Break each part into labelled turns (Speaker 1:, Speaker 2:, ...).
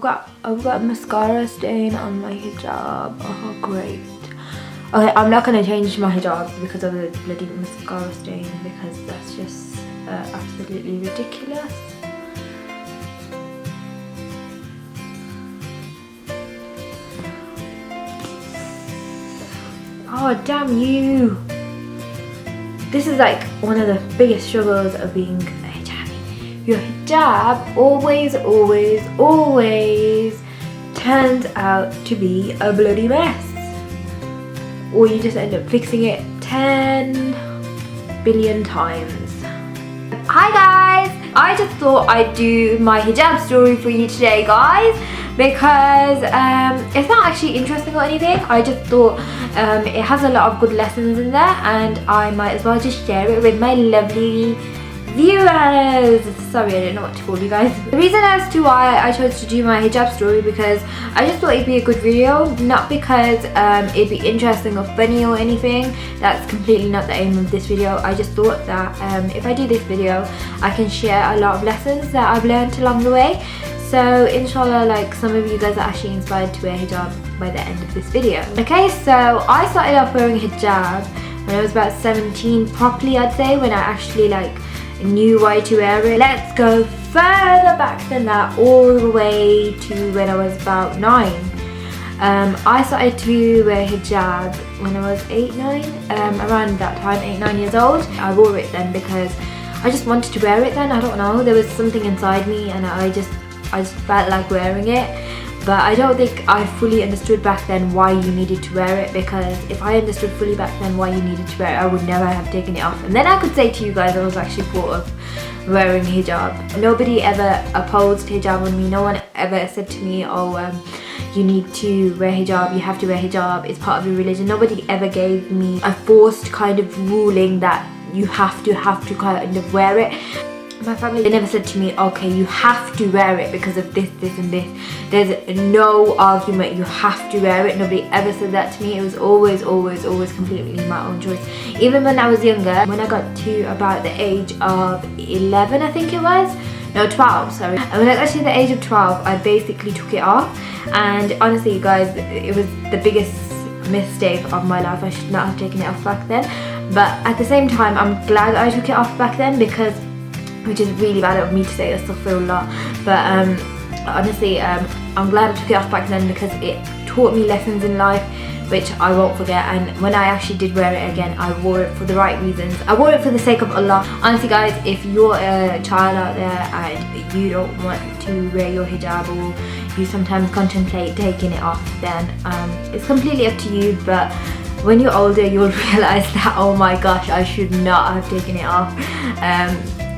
Speaker 1: I've got mascara stain on my hijab. Oh great. Okay, I'm not gonna change my hijab because of the bloody mascara stain, because that's just absolutely ridiculous. Oh damn you! This is like one of the biggest struggles of being a hijabi. Your hijab always turns out to be a bloody mess. Or you just end up fixing it 10 billion times. Hi guys! I just thought I'd do my hijab story for you today, guys, because it's not actually interesting or anything. I just thought it has a lot of good lessons in there, and I might as well just share it with my lovely viewers. Sorry, I don't know what to call you guys. The reason as to why I chose to do my hijab story, because I just thought it'd be a good video, not because it'd be interesting or funny or anything. That's completely not the aim of this video. I just thought that if I do this video, I can share a lot of lessons that I've learned along the way. So inshallah, like, some of you guys are actually inspired to wear hijab by the end of this video. Okay, so I started off wearing hijab when I was about 17 properly, I'd say, when I actually like knew why to wear it. Let's go further back than that, all the way to when I was about 9. I started to wear hijab when I was 8, 9, around that time, 8, 9 years old. I wore it then because I just wanted to wear it then. I don't know, there was something inside me and I just felt like wearing it. But I don't think I fully understood back then why you needed to wear it, because if I understood fully back then why you needed to wear it, I would never have taken it off. And then I could say to you guys I was actually proud of wearing hijab. Nobody ever opposed hijab on me. No one ever said to me, oh, you need to wear hijab, you have to wear hijab, it's part of your religion. Nobody ever gave me a forced kind of ruling that you have to kind of wear it. My family, they never said to me, okay, you have to wear it because of this, this and this. There's no argument, you have to wear it. Nobody ever said that to me. It was always completely my own choice. Even when I was younger, when I got to about the age of 11, I think it was, no, 12, sorry. And when I got to the age of 12, I basically took it off. And honestly, you guys, it was the biggest mistake of my life. I should not have taken it off back then. But at the same time, I'm glad I took it off back then, because, which is really bad of me to say, astaghfirullah, but honestly, I'm glad I took it off back then, because it taught me lessons in life which I won't forget. And when I actually did wear it again, I wore it for the right reasons. I wore it for the sake of Allah. Honestly guys, if you're a child out there and you don't want to wear your hijab, or you sometimes contemplate taking it off, then it's completely up to you. But when you're older, you'll realize that, oh my gosh, I should not have taken it off.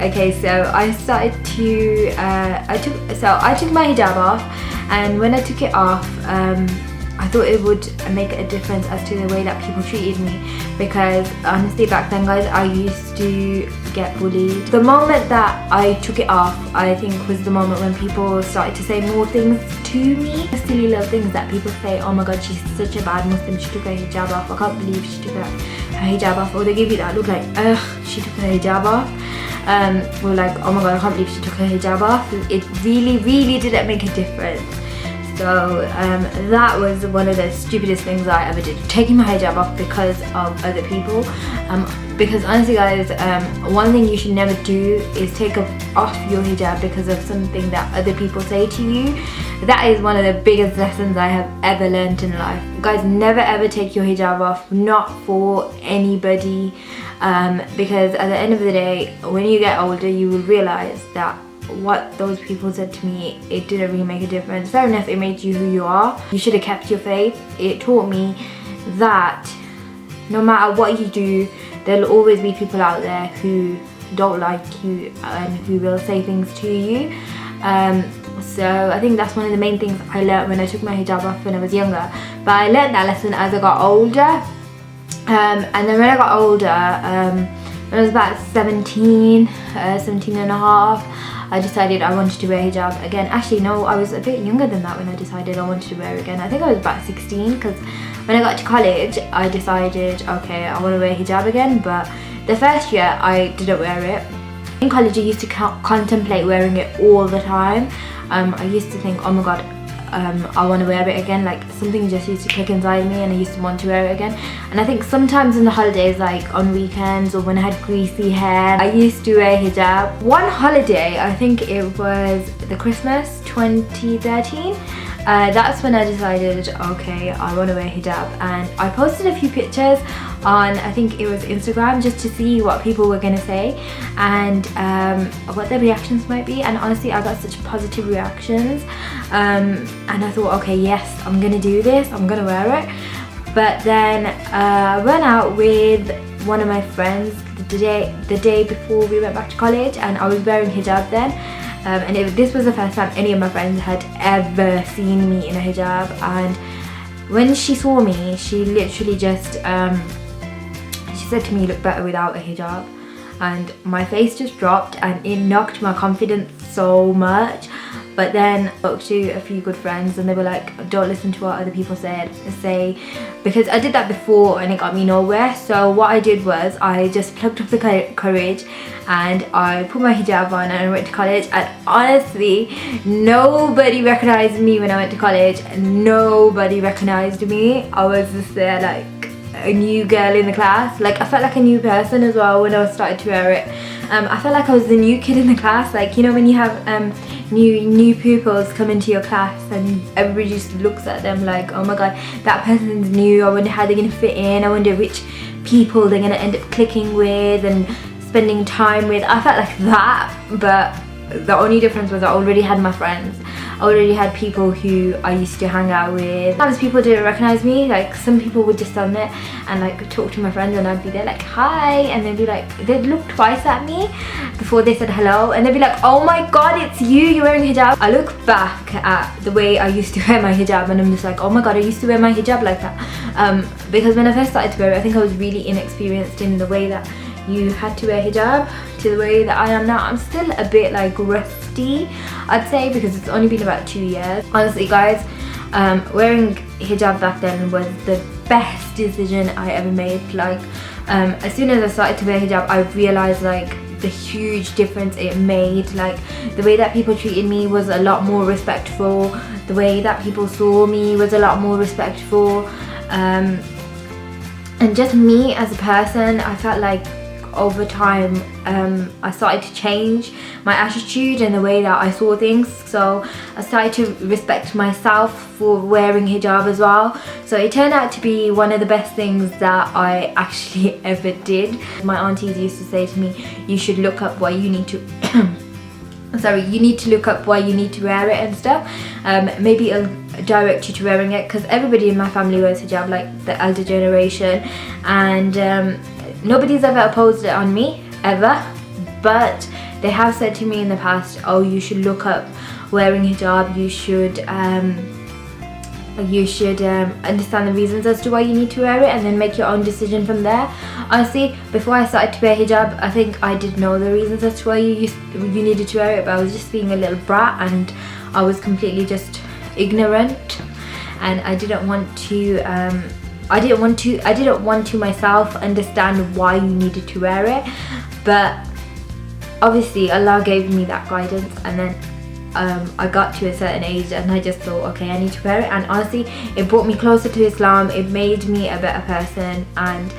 Speaker 1: Okay, so I started to, I took my hijab off, and when I took it off, I thought it would make a difference as to the way that people treated me, because honestly back then guys, I used to get bullied. The moment that I took it off, I think, was the moment when people started to say more things to me. Silly little things that people say, oh my god, she's such a bad Muslim, she took her hijab off, I can't believe she took her hijab off. Or they give you that look like, ugh, she took her hijab off. Or like, oh my god, I can't believe she took her hijab off. It really didn't make a difference. So that was one of the stupidest things I ever did, taking my hijab off because of other people. Because honestly guys, one thing you should never do is take off your hijab because of something that other people say to you. That is one of the biggest lessons I have ever learned in life. Guys, never ever take your hijab off, not for anybody, because at the end of the day, when you get older, you will realize that what those people said to me, it didn't really make a difference. Fair enough, it made you who you are. You should have kept your faith. It taught me that no matter what you do, there'll always be people out there who don't like you and who will say things to you. So I think that's one of the main things I learned when I took my hijab off when I was younger. But I learned that lesson as I got older. And then when I got older, when I was about 17 and a half, I decided I wanted to wear hijab again. Actually no, I was a bit younger than that when I decided I wanted to wear it again. I think I was about 16, because when I got to college I decided, okay, I want to wear hijab again. But the first year I didn't wear it. In college I used to contemplate wearing it all the time. I used to think, oh my god, I want to wear it again. Like something just used to click inside me and I used to want to wear it again. And I think sometimes in the holidays, like on weekends or when I had greasy hair, I used to wear hijab. One holiday, I think it was the Christmas 2013, that's when I decided, okay, I want to wear hijab, and I posted a few pictures on, I think it was Instagram, just to see what people were gonna say and what their reactions might be. And honestly, I got such positive reactions, and I thought, okay, yes, I'm gonna do this, I'm gonna wear it. But then I went out with one of my friends the day before we went back to college, and I was wearing hijab then. And this was the first time any of my friends had ever seen me in a hijab, and when she saw me, she literally just she said to me, "You look better without a hijab," and my face just dropped and it knocked my confidence so much. But then I spoke to a few good friends and they were like, don't listen to what other people say, because I did that before and it got me nowhere. So what I did was I just plucked up the courage and I put my hijab on and I went to college. And honestly, nobody recognized me when I went to college. Nobody recognized me. I was just there like a new girl in the class. Like I felt like a new person as well when I started to wear it. I felt like I was the new kid in the class. Like, you know, when you have new pupils come into your class and everybody just looks at them like, oh my god, that person's new, I wonder how they're gonna fit in, I wonder which people they're gonna end up clicking with and spending time with. I felt like that, but the only difference was I already had my friends. I already had people who I used to hang out with. Sometimes people didn't recognize me. Like some people would just stand there and like talk to my friends and I'd be there like, hi, and they'd be like, they'd look twice at me before they said hello, and they'd be like, oh my god, it's you, you're wearing hijab. I look back at the way I used to wear my hijab and I'm just like, oh my god, I used to wear my hijab like that. Because when I first started to wear it, I think I was really inexperienced in the way that you had to wear hijab to the way that I am now. I'm still a bit like rusty, I'd say, because it's only been about 2 years. Honestly guys, wearing hijab back then was the best decision I ever made. Like as soon as I started to wear hijab, I realized like the huge difference it made. Like the way that people treated me was a lot more respectful, the way that people saw me was a lot more respectful, and just me as a person, I felt like over time I started to change my attitude and the way that I saw things. So I started to respect myself for wearing hijab as well. So it turned out to be one of the best things that I actually ever did. My aunties used to say to me, you should look up why you need to you need to look up why you need to wear it and stuff. Maybe it'll direct you to wearing it, because everybody in my family wears hijab, like the elder generation, and nobody's ever opposed it on me, ever, but they have said to me in the past, oh, you should look up wearing hijab, you should understand the reasons as to why you need to wear it and then make your own decision from there. Honestly, before I started to wear hijab, I think I did know the reasons as to why you needed to wear it, but I was just being a little brat and I was completely just ignorant, and I didn't want to I didn't want to myself understand why you needed to wear it. But obviously Allah gave me that guidance, and then I got to a certain age and I just thought, okay, I need to wear it. And honestly, it brought me closer to Islam, it made me a better person, and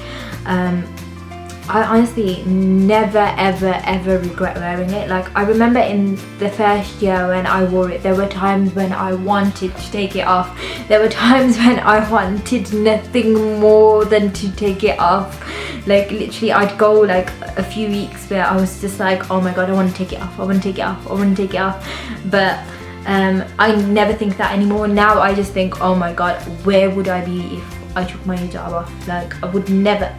Speaker 1: I honestly never ever regret wearing it. Like I remember in the first year when I wore it, there were times when I wanted to take it off. There were times when I wanted nothing more than to take it off. Like literally I'd go like a few weeks where I was just like, oh my god, I want to take it off, I want to take it off, I want to take it off. But I never think that anymore. Now I just think, oh my god, where would I be if I took my hijab off? Like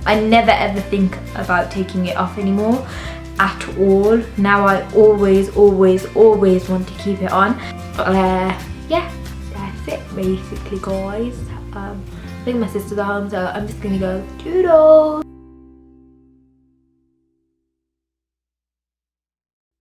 Speaker 1: I never ever think about taking it off anymore at all. Now I always want to keep it on. Yeah, that's it basically guys. I think my sisters are home, so I'm just gonna go toodles.